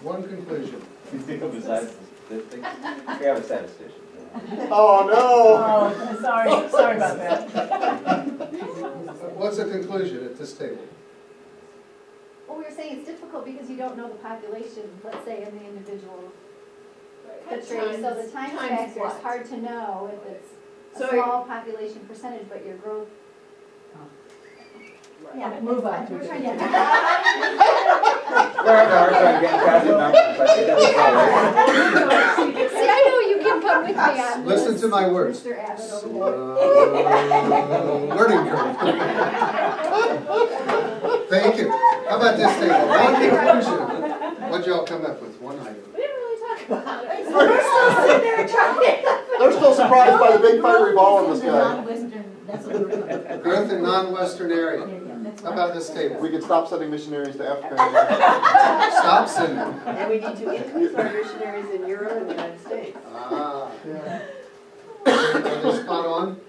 One conclusion. Besides this thing, we have a statistician. Oh no! Oh, sorry about that. What's the conclusion at this table? Well, we were saying it's difficult because you don't know the population, let's say, in the individual country. So the time factor is hard to know if it's a small population percentage, but your growth. Yeah, move on to We're it. trying to. We're having a hard time getting past the numbers, but it doesn't bother. See, I know you can come with me on this. Listen to my words. Mr. Abbott over Learning curve. Thank you. How about this table? One conclusion. What'd y'all come up with? One item. We didn't really talk about it. We're still sitting there trying. They're still surprised by the big fiery ball in the sky. Non-Western, that's what we're talking about. Growth in non-Western area. How about this table? We could stop sending missionaries to Africa. Stop sending. And we need to increase our missionaries in Europe and the United States. Ah. Yeah. Are they spot on?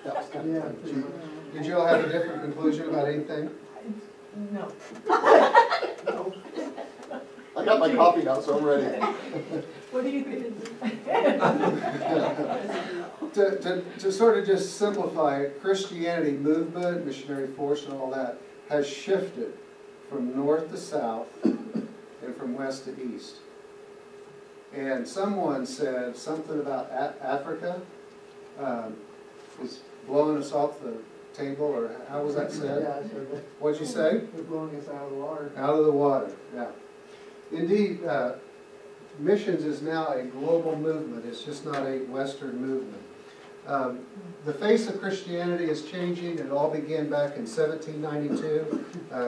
That was kind of fun. Did you all have a different conclusion about anything? No. I got my coffee now, so I'm ready. What do you think? To sort of just simplify it, Christianity movement, missionary force and all that has shifted from north to south and from west to east. And someone said something about Africa is blowing us off the table, or how was that said? Yeah, I said that. What'd you say? They're blowing us out of the water. Out of the water, yeah. Indeed, missions is now a global movement. It's just not a Western movement. The face of Christianity is changing. It all began back in 1792.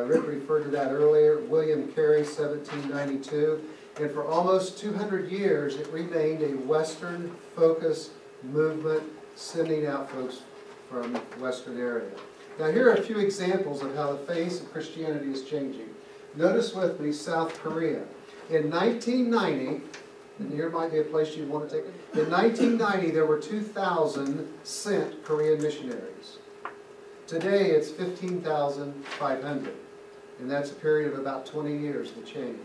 Rick referred to that earlier. William Carey, 1792. And for almost 200 years, it remained a Western-focused movement, sending out folks from the Western area. Now, here are a few examples of how the face of Christianity is changing. Notice with me South Korea. In 1990, and here might be a place you want to take it. In 1990, there were 2,000 sent Korean missionaries. Today, it's 15,500. And that's a period of about 20 years, the change.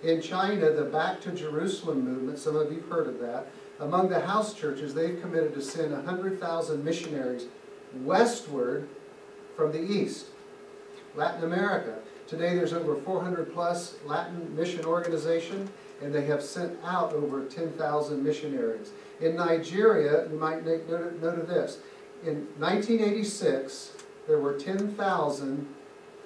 In China, the Back to Jerusalem movement, some of you have heard of that. Among the house churches, they've committed to send 100,000 missionaries westward from the east. Latin America. Today there's over 400 plus Latin mission organizations, and they have sent out over 10,000 missionaries. In Nigeria, you might make note of this. In 1986, there were 10,000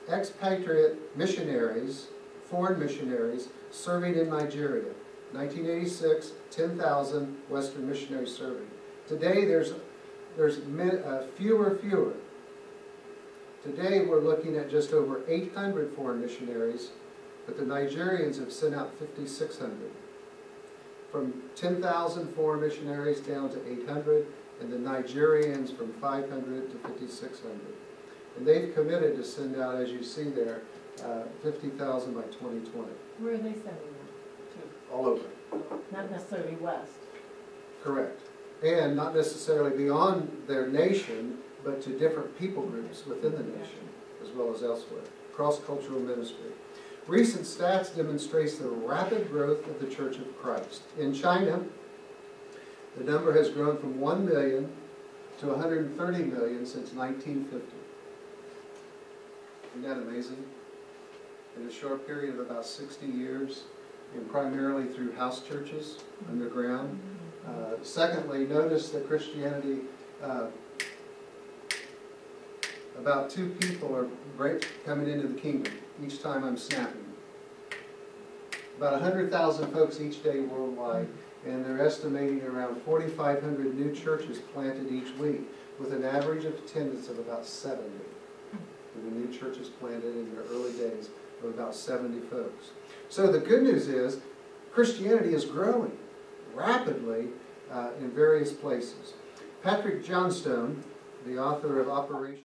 expatriate missionaries, foreign missionaries, serving in Nigeria. 1986, 10,000 Western missionaries serving. Today there's fewer. Today we're looking at just over 800 foreign missionaries, but the Nigerians have sent out 5,600. From 10,000 foreign missionaries down to 800, and the Nigerians from 500 to 5,600. And they've committed to send out, as you see there, 50,000 by 2020. Where are they sending them to? All over. Not necessarily west. Correct. And not necessarily beyond their nation, but to different people groups within the nation, as well as elsewhere. Cross-cultural ministry. Recent stats demonstrates the rapid growth of the Church of Christ. In China, the number has grown from 1 million to 130 million since 1950. Isn't that amazing? In a short period of about 60 years, and primarily through house churches, underground. Secondly, notice that Christianity, about 2 people are coming into the kingdom each time I'm snapping. About 100,000 folks each day worldwide, and they're estimating around 4,500 new churches planted each week, with an average of attendance of about 70. And the new churches planted in their early days of about 70 folks. So the good news is Christianity is growing rapidly in various places. Patrick Johnstone, the author of Operation